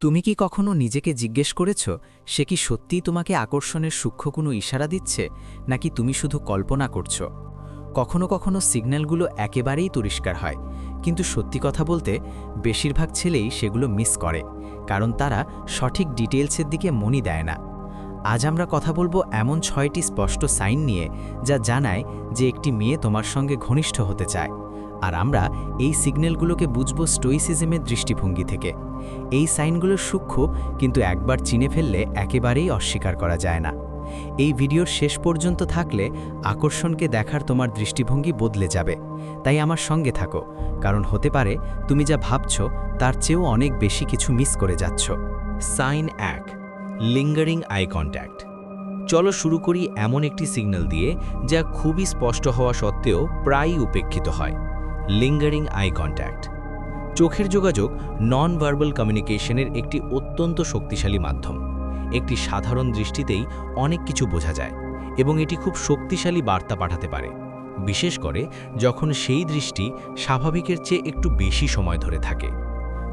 তুমি কি কখনো নিজেকে জিজ্ঞেস করেছ সে কি সত্যিই তোমাকে আকর্ষণের সূক্ষ্ম কোনো ইশারা দিচ্ছে নাকি তুমি শুধু কল্পনা করছো? কখনো কখনো সিগন্যালগুলো একেবারেই পরিষ্কার হয়, কিন্তু সত্যি কথা বলতে বেশিরভাগ ছেলেই সেগুলো মিস করে, কারণ তারা সঠিক ডিটেলসের দিকে মনই দেয় না। আজ আমরা কথা বলবো এমন 6টি স্পষ্ট সাইন নিয়ে যা জানায় যে একটি মেয়ে তোমার সঙ্গে ঘনিষ্ঠ হতে চায়। আর আমরা এই সিগন্যালগুলোকে বুঝব স্টোইসিজমের দৃষ্টিভঙ্গি থেকে। এই সাইনগুলো সূক্ষ্ম, কিন্তু একবার চিনে ফেললে একেবারেই অস্বীকার করা যায় না। এই ভিডিওর শেষ পর্যন্ত থাকলে আকর্ষণকে দেখার তোমার দৃষ্টিভঙ্গি বদলে যাবে। তাই আমার সঙ্গে থাকো, কারণ হতে পারে তুমি যা ভাবছো তার চেয়েও অনেক বেশি কিছু মিস করে যাচ্ছ। Sign 1, lingering eye contact. চলো শুরু করি এমন একটি সিগন্যাল দিয়ে যা খুবই স্পষ্ট হওয়া সত্ত্বেও প্রায়ই উপেক্ষিত হয়। Lingering eye contact. চোখের যোগাযোগ নন ভার্বাল কমিউনিকেশনের একটি অত্যন্ত শক্তিশালী মাধ্যম। একটি সাধারণ দৃষ্টিতেই অনেক কিছু বোঝা যায় এবং এটি খুব শক্তিশালী বার্তা পাঠাতে পারে, বিশেষ করে যখন সেই দৃষ্টি স্বাভাবিকের চেয়ে একটু বেশি সময় ধরে থাকে।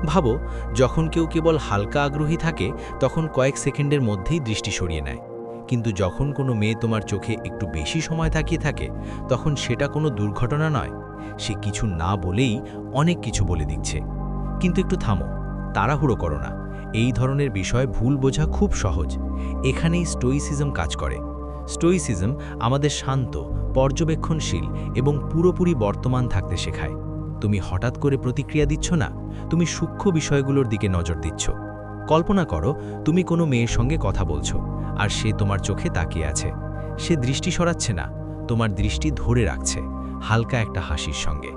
ভাবো, যখন কেউ কেবল হালকা আগ্রহী থাকে তখন কয়েক সেকেন্ডের মধ্যেই দৃষ্টি সরিয়ে নেয়, কিন্তু যখন কোনো মেয়ে তোমার চোখে একটু বেশি সময় তাকিয়ে থাকে তখন সেটা কোনো দুর্ঘটনা নয়, সে কিছু না বলেই অনেক কিছু বলে দিচ্ছে। কিন্তু একটু থামো, তাড়াহুড়ো করো না। এই ধরনের বিষয় ভুল বোঝা খুব সহজ। এখানেই স্টোইসিজম কাজ করে। স্টোইসিজম আমাদের শান্ত, পর্যবেক্ষণশীল এবং পুরোপুরি বর্তমান থাকতে শেখায়। তুমি হঠাৎ করে প্রতিক্রিয়া দিচ্ছ না, তুমি সূক্ষ্ম বিষয়গুলোর দিকে নজর দিচ্ছ। কল্পনা করো, তুমি কোনো মেয়ের সঙ্গে কথা বলছো আর সে তোমার চোখে তাকিয়ে আছে। সে দৃষ্টি সরাচ্ছে না, তোমার দৃষ্টি ধরে রাখছে, হালকা একটা হাসির সঙ্গে।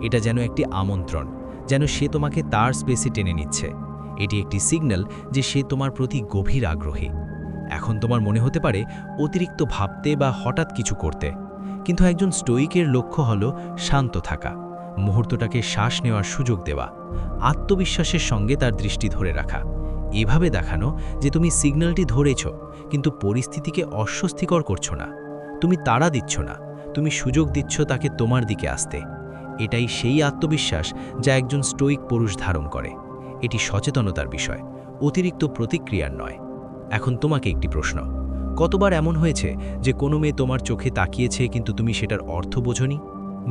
এটা যেন একটি আমন্ত্রণ, যেন সে তোমাকে তার স্পেসে টেনে নিচ্ছে। এটি একটি সিগন্যাল যে সে তোমার প্রতি গভীর আগ্রহী। এখন তোমার মনে হতে পারে অতিরিক্ত ভাবতে বা হঠাৎ কিছু করতে, কিন্তু একজন স্টোইকের লক্ষ্য হলো শান্ত থাকা, মুহূর্তটাকে শ্বাস নেওয়ার সুযোগ দেওয়া, আত্মবিশ্বাসের সঙ্গে তার দৃষ্টি ধরে রাখা, এভাবে দেখানো যে তুমি সিগন্যালটি ধরেছ, কিন্তু পরিস্থিতিকে অস্বস্তিকর করছো না। তুমি তাড়া দিচ্ছ না, তুমি সুযোগ দিচ্ছ তাকে তোমার দিকে আসতে। এটাই সেই আত্মবিশ্বাস যা একজন স্টোইক পুরুষ ধারণ করে। এটি সচেতনতার বিষয়, অতিরিক্ত প্রতিক্রিয়ার নয়। এখন তোমাকে একটি প্রশ্ন, কতবার এমন হয়েছে যে কোনো মেয়ে তোমার চোখে তাকিয়েছে কিন্তু তুমি সেটার অর্থ বোঝনি?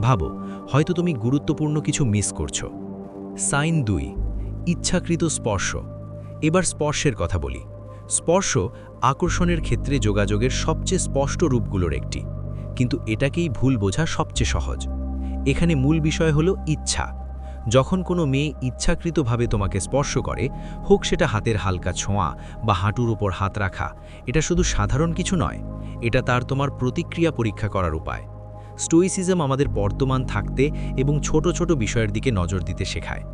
ভাবো, হয়তো তুমি গুরুত্বপূর্ণ কিছু মিস করছো। সাইন 2, ইচ্ছাকৃত স্পর্শ। এবার স্পর্শের কথা বলি। স্পর্শ আকর্ষণের ক্ষেত্রে যোগাযোগের সবচেয়ে স্পষ্ট রূপগুলোর একটি, কিন্তু এটাকেই ভুল বোঝা সবচেয়ে সহজ। এখানে মূল বিষয় হলো ইচ্ছা। যখন কোনো মেয়ে ইচ্ছাকৃতভাবে তোমাকে স্পর্শ করে, হোক সেটা হাতের হালকা ছোঁয়া বা হাঁটুর উপর হাত রাখা, এটা শুধু সাধারণ কিছু নয়, এটা তার তোমার প্রতিক্রিয়া পরীক্ষা করার উপায়। স্টোইসিজম আমাদের বর্তমান থাকতে এবং ছোট ছোট বিষয়ের দিকে নজর দিতে শেখায়।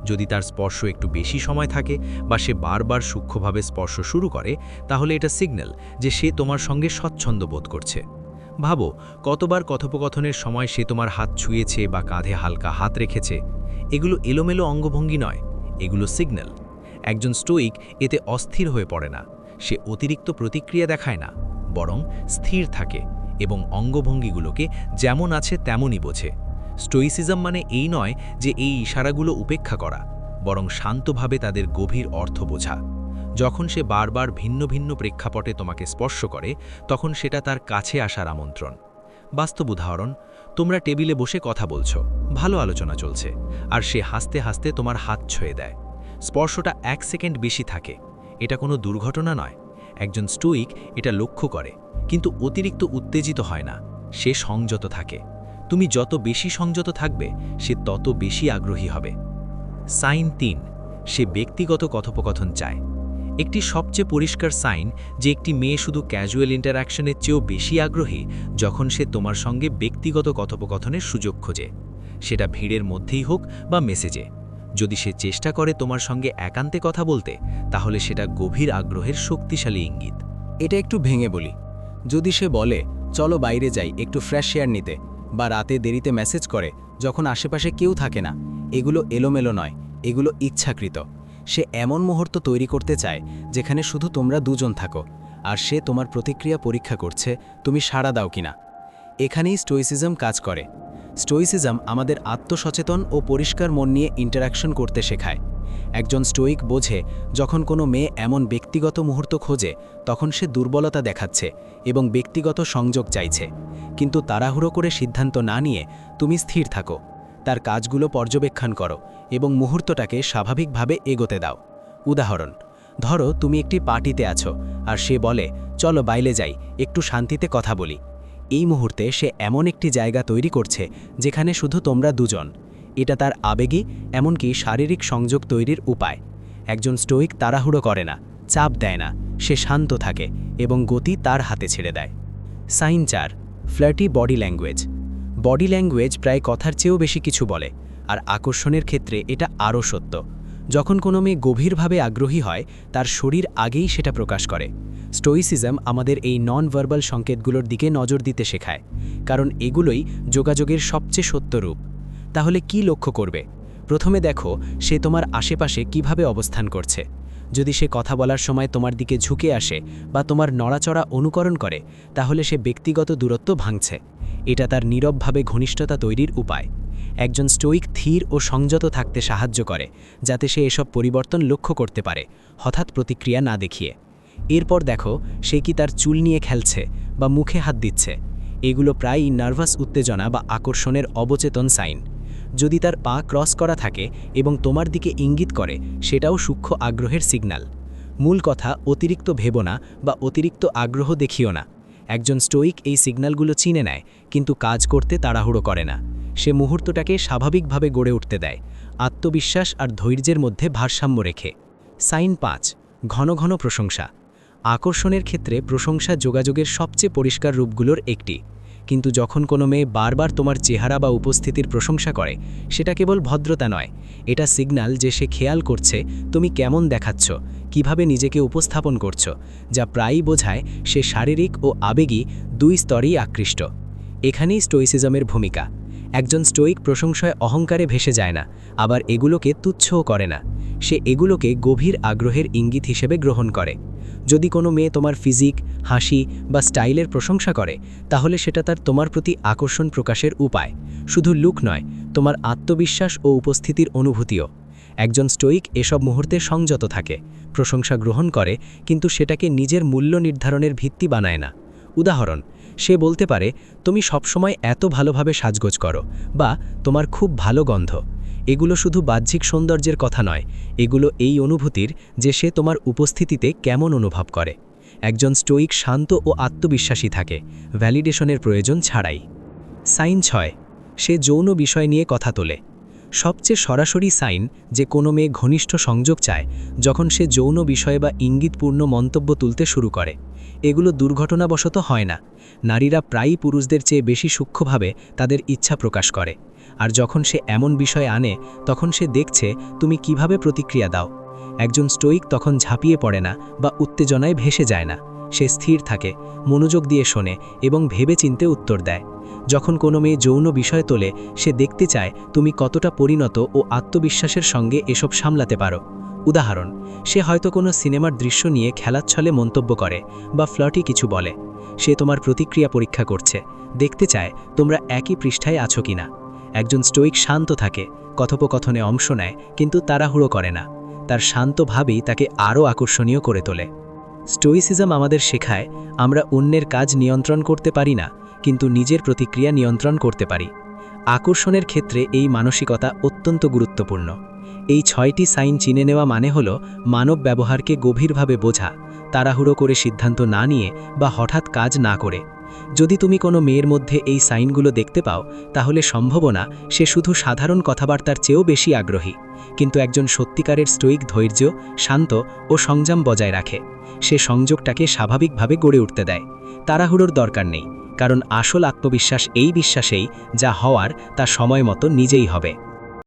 যদি তার স্পর্শ একটু বেশি সময় থাকে বা সে বারবার সূক্ষ্মভাবে স্পর্শ শুরু করে, তাহলে এটা সিগন্যাল যে সে তোমার সঙ্গে স্বচ্ছন্দ বোধ করছে। ভাবো, কতবার কথোপকথনের সময় সে তোমার হাত ছুঁয়েছে বা কাঁধে হালকা হাত রেখেছে। এগুলো এলোমেলো অঙ্গভঙ্গি নয়, এগুলো সিগন্যাল। একজন স্টোইক এতে অস্থির হয়ে পড়ে না, সে অতিরিক্ত প্রতিক্রিয়া দেখায় না, বরং স্থির থাকে এবং অঙ্গভঙ্গিগুলোকে যেমন আছে তেমনই বোঝে। স্টোইসিজম মানে এই নয় যে এই ইশারাগুলো উপেক্ষা করা, বরং শান্তভাবে তাদের গভীর অর্থ বোঝা। যখন সে বারবার ভিন্ন ভিন্ন প্রেক্ষাপটে তোমাকে স্পর্শ করে, তখন সেটা তার কাছে আসার আমন্ত্রণ। বাস্তব উদাহরণ, তোমরা টেবিলে বসে কথা বলছো, ভালো আলোচনা চলছে, আর সে হাসতে হাসতে তোমার হাত ছুঁয়ে দেয়। স্পর্শটা 1 সেকেন্ড বেশি থাকে, এটা কোনো দুর্ঘটনা নয়। একজন স্টোইক এটা লক্ষ্য করে, কিন্তু অতিরিক্ত উত্তেজিত হয় না, সে সংযত থাকে। তুমি যত বেশি সংযত থাকবে, সে তত বেশি আগ্রহী হবে। সাইন 3, সে ব্যক্তিগত কথোপকথন চায়। একটি সবচেয়ে পরিষ্কার সাইন যে একটি মেয়ে শুধু ক্যাজুয়াল ইন্টারঅ্যাকশনের চেয়েও বেশি আগ্রহী যখন সে তোমার সঙ্গে ব্যক্তিগত কথোপকথনের সুযোগ খোঁজে, সেটা ভিড়ের মধ্যেই হোক বা মেসেজে। যদি সে চেষ্টা করে তোমার সঙ্গে একান্তে কথা বলতে, তাহলে সেটা গভীর আগ্রহের শক্তিশালী ইঙ্গিত। এটা একটু ভেঙে বলি, যদি সে বলে চলো বাইরে যাই একটু ফ্রেশ এয়ার নিতে, বা রাতে দেরিতে মেসেজ করে যখন আশেপাশে কেউ থাকে না, এগুলো এলোমেলো নয়, এগুলো ইচ্ছাকৃত। সে এমন মুহূর্ত তৈরি করতে চায় যেখানে শুধু তোমরা দুজন থাকো, আর সে তোমার প্রতিক্রিয়া পরীক্ষা করছে তুমি সাড়া দাও কিনা। এখানেই স্টোইসিজম কাজ করে। স্টোইসিজম আমাদের আত্মসচেতন ও পরিষ্কার মন নিয়ে ইন্টারাকশন করতে শেখায়। একজন স্টোইক বোঝে যখন কোনো মেয়ে এমন ব্যক্তিগত মুহূর্ত খোঁজে তখন সে দুর্বলতা দেখাচ্ছে এবং ব্যক্তিগত সংযোগ চাইছে, কিন্তু তাড়াহুড়ো করে সিদ্ধান্ত না নিয়ে তুমি স্থির থাকো, তার কাজগুলো পর্যবেক্ষণ করো এবং মুহূর্তটাকে স্বাভাবিকভাবে এগোতে দাও। উদাহরণ, ধরো তুমি একটি পার্টিতে আছো আর সে বলে, চলো বাইরে যাই, একটু শান্তিতে কথা বলি। এই মুহূর্তে সে এমন একটি জায়গা তৈরি করছে যেখানে শুধু তোমরা দুজন। এটা তার আবেগী, এমনকি শারীরিক সংযোগ তৈরির উপায়। একজন স্টোইক তাড়াহুড়ো করে না, চাপ দেয় না, সে শান্ত থাকে এবং গতি তার হাতে ছেড়ে দেয়। Sign 4, flirty body language. Body language প্রায় কথার চেয়েও বেশি কিছু বলে, আর আকর্ষণের ক্ষেত্রে এটা আরও সত্য। যখন কোনো মেয়ে গভীরভাবে আগ্রহী হয়, তার শরীর আগেই সেটা প্রকাশ করে। স্টোইসিজম আমাদের এই নন ভার্বাল সংকেতগুলোর দিকে নজর দিতে শেখায়, কারণ এগুলোই যোগাযোগের সবচেয়ে সত্য রূপ। তাহলে কি লক্ষ্য করবে? প্রথমে দেখো সে তোমার আশেপাশে কিভাবে অবস্থান করছে। যদি সে কথা বলার সময় তোমার দিকে ঝুঁকে আসে বা তোমার নড়াচড়া অনুকরণ করে, তাহলে সে ব্যক্তিগত দূরত্ব ভাঙছে। এটা তার নীরবভাবে ঘনিষ্ঠতা তৈরির উপায়। একজন স্টোইক ধীর ও সংযত থাকতে সাহায্য করে, যাতে সে এসব পরিবর্তন লক্ষ্য করতে পারে, হঠাৎ প্রতিক্রিয়া না দেখিয়ে। এরপর দেখো সে কি তার চুল নিয়ে খেলছে বা মুখে হাত দিচ্ছে। এগুলো প্রায়ই নার্ভাস উত্তেজনা বা আকর্ষণের অবচেতন সাইন। যদি তার পা ক্রস করা থাকে এবং তোমার দিকে ইঙ্গিত করে, সেটাও সূক্ষ্ম আগ্রহের সিগন্যাল। মূল কথা, অতিরিক্ত ভেবো না বা অতিরিক্ত আগ্রহ দেখিও না। একজন স্টোইক এই সিগন্যালগুলো চিনে নেয়, কিন্তু কাজ করতে তাড়াহুড়ো করে না। সে মুহূর্তটাকে স্বাভাবিকভাবে গড়ে উঠতে দেয়, আত্মবিশ্বাস আর ধৈর্যের মধ্যে ভারসাম্য রেখে। সাইন 5, ঘন ঘন প্রশংসা। আকর্ষণের ক্ষেত্রে প্রশংসা যোগাযোগের সবচেয়ে পরিষ্কার রূপগুলোর একটি, কিন্তু যখন কোনো মেয়ে বারবার তোমার চেহারা বা উপস্থিতির প্রশংসা করে, সেটা কেবল ভদ্রতা নয়, এটা সিগন্যাল যে সে খেয়াল করছে তুমি কেমন দেখাচ্ছ, কিভাবে নিজেকে উপস্থাপন করছো, যা প্রায়ই বোঝায় সে শারীরিক ও আবেগী দুই স্তরেই আকৃষ্ট। এখানেই স্টোইসিজমের ভূমিকা। একজন স্টোইক প্রশংসায় অহংকারে ভেসে যায় না, আবার এগুলোকে তুচ্ছও করে না। সে এগুলোকে গভীর আগ্রহের ইঙ্গিত হিসেবে গ্রহণ করে। যদি কোনো মেয়ে তোমার ফিজিক, হাসি বা স্টাইলের প্রশংসা করে, তাহলে সেটা তোমার প্রতি আকর্ষণ প্রকাশের উপায়, শুধু লুক নয়, তোমার আত্মবিশ্বাস ও উপস্থিতির অনুভূতিও। একজন স্টোইক এসব মুহূর্তে সংযত থাকে, প্রশংসা গ্রহণ করে, কিন্তু সেটাকে নিজের মূল্য নির্ধারণের ভিত্তি বানায় না। উদাহরণ, সে বলতে পারে, তুমি সবসময় এত ভালোভাবে সাজগোজ করো, বা তোমার খুব ভালো গন্ধ। এগুলো শুধু বাহ্যিক সৌন্দর্যের কথা নয়, এগুলো এই অনুভূতির যে সে তোমার উপস্থিতিতে কেমন অনুভব করে। একজন স্টোইক শান্ত ও আত্মবিশ্বাসী থাকে, ভ্যালিডেশনের প্রয়োজন ছাড়াই। সাইন 6, সে যৌন বিষয় নিয়ে কথা তোলে। সবচেয়ে সরাসরি সাইন যে কোনো মেয়ে ঘনিষ্ঠ সংযোগ চায়, যখন সে যৌন বিষয় বা ইঙ্গিতপূর্ণ মন্তব্য তুলতে শুরু করে। এগুলো দুর্ঘটনাবশত হয় না। নারীরা প্রায়ই পুরুষদের চেয়ে বেশি সূক্ষ্মভাবে তাদের ইচ্ছা প্রকাশ করে, আর যখন সে এমন বিষয় আনে, তখন সে দেখছে তুমি কিভাবে প্রতিক্রিয়া দাও। একজন স্টোইক তখন ঝাঁপিয়ে পড়ে না বা উত্তেজনায় ভেসে যায় না। সে স্থির থাকে, মনোযোগ দিয়ে শোনে এবং ভেবেচিন্তে উত্তর দেয়। যখন কোনো মেয়ে যৌন বিষয় তোলে, সে দেখতে চায় তুমি কতটা পরিণত ও আত্মবিশ্বাসের সঙ্গে এসব সামলাতে পারো। উদাহরণ, সে হয়তো কোনো সিনেমার দৃশ্য নিয়ে খেলাচ্ছলে মন্তব্য করে বা ফ্লার্টি কিছু বলে। সে তোমার প্রতিক্রিয়া পরীক্ষা করছে, দেখতে চায় তোমরা একই পৃষ্ঠায় আছো কিনা। একজন স্টোইক শান্ত থাকে, কথোপকথনে অংশ নেয়, কিন্তু তাড়াহুড়ো করে না। তার শান্ত ভাবেই তাকে আরও আকর্ষণীয় করে তোলে। স্টোইসিজম আমাদের শেখায়, আমরা অন্যের কাজ নিয়ন্ত্রণ করতে পারি না, কিন্তু নিজের প্রতিক্রিয়া নিয়ন্ত্রণ করতে পারি। আকর্ষণের ক্ষেত্রে এই মানসিকতা অত্যন্ত গুরুত্বপূর্ণ। এই 6টি সাইন চিনে নেওয়া মানে হলো মানব ব্যবহারকে গভীরভাবে বোঝা, তাড়াহুড়ো করে সিদ্ধান্ত না নিয়ে বা হঠাৎ কাজ না করে। যদি তুমি কোনো মেয়ের মধ্যে এই সাইনগুলো দেখতে পাও, তাহলে সম্ভাবনা সে শুধু সাধারণ কথাবার্তার চেয়েও বেশি আগ্রহী। কিন্তু একজন সত্যিকারের স্টোইক ধৈর্য, শান্ত ও সংযম বজায় রাখে। সে সংযোগটাকে স্বাভাবিকভাবে গড়ে উঠতে দেয়। তাড়াহুড়োর দরকার নেই, কারণ আসল আত্মবিশ্বাস এই বিশ্বাসেই যা হওয়ার তা সময় মতো নিজেই হবে।